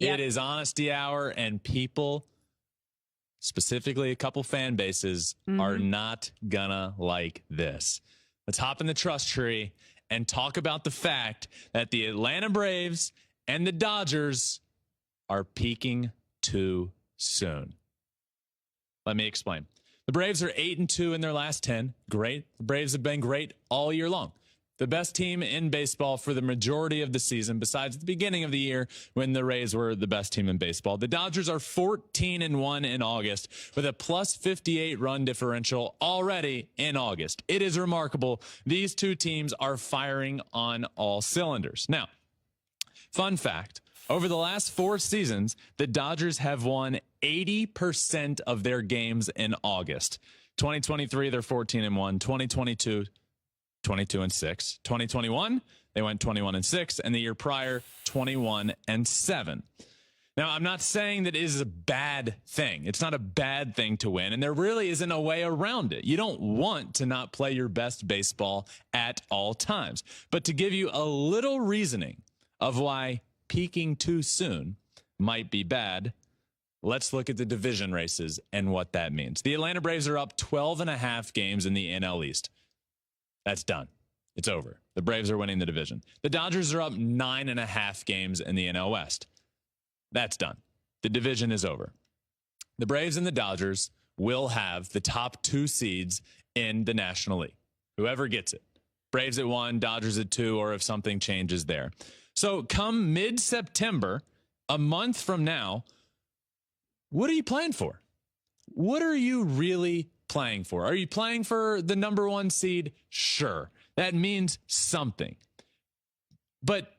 Yep. It is honesty hour, and people, specifically a couple fan bases, are not gonna like this. Let's hop in the trust tree and talk about the fact that the Atlanta Braves and the Dodgers are peaking too soon. Let me explain. The Braves are 8-2 in their last 10. Great. The Braves have been great all year long. The best team in baseball for the majority of the season, besides the beginning of the year when the Rays were the best team in baseball. The Dodgers are 14-1 in August with a plus 58 run differential already in August. It is remarkable. These two teams are firing on all cylinders. Now, fun fact, over the last 4 seasons, the Dodgers have won 80% of their games in August. 2023, they're 14-1. 2022, 22-6. 2021, they went 21-6, and the year prior, 21-7. Now, I'm not saying that it is a bad thing. It's not a bad thing to win, and there really isn't a way around it. You don't want to not play your best baseball at all times. But to give you a little reasoning of why peaking too soon might be bad, let's look at the division races and what that means. The Atlanta Braves are up 12.5 games in the NL East. That's done. It's over. The Braves are winning the division. The Dodgers are up 9.5 games in the NL West. That's done. The division is over. The Braves and the Dodgers will have the top 2 seeds in the National League. Whoever gets it. Braves at 1, Dodgers at 2, or if something changes there. So come mid-September, a month from now, what are you playing for? What are you really playing for? Are you playing for the number 1 seed? Sure. That means something. But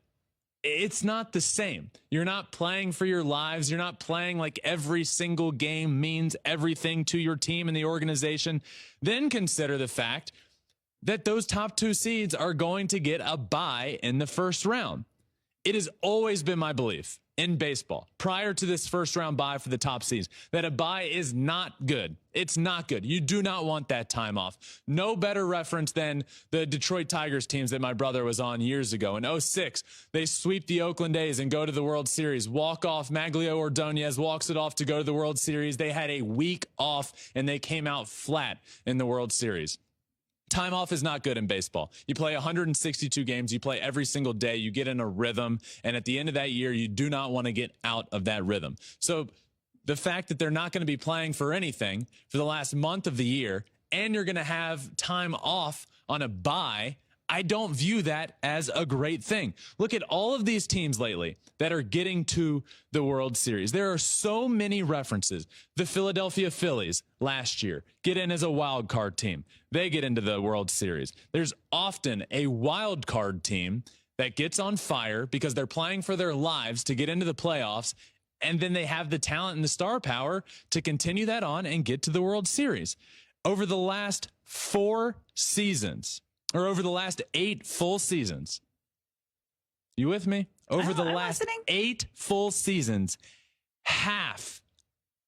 it's not the same. You're not playing for your lives. You're not playing like every single game means everything to your team and the organization. Then consider the fact that those top 2 seeds are going to get a bye in the first round. It has always been my belief in baseball, prior to this first round bye for the top seeds, that a bye is not good. It's not good. You do not want that time off. No better reference than the Detroit Tigers teams that my brother was on years ago. In 2006, they sweep the Oakland A's and go to the World Series. Walk off. Maglio Ordonez walks it off to go to the World Series. They had a week off, and they came out flat in the World Series. Time off is not good in baseball. You play 162 games. You play every single day. You get in a rhythm. And at the end of that year, you do not want to get out of that rhythm. So the fact that they're not going to be playing for anything for the last month of the year, and you're going to have time off on a bye, I don't view that as a great thing. Look at all of these teams lately that are getting to the World Series. There are so many references. The Philadelphia Phillies last year get in as a wild card team. They get into the World Series. There's often a wild card team that gets on fire because they're playing for their lives to get into the playoffs, and then they have the talent and the star power to continue that on and get to the World Series. Over the last 4 seasons, or over the last 8 full seasons. You with me? Over the last 8 full seasons, half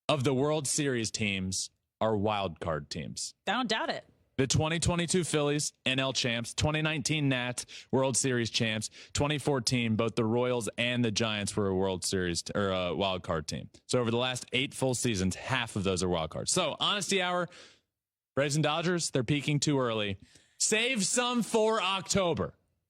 of the World Series teams are wild card teams. I don't doubt it. The 2022 Phillies, NL champs, 2019 Nats, World Series champs, 2014, both the Royals and the Giants were a World Series or a wild card team. So over the last 8 full seasons, half of those are wild cards. So honesty hour, Braves and Dodgers, they're peaking too early. Save some for October.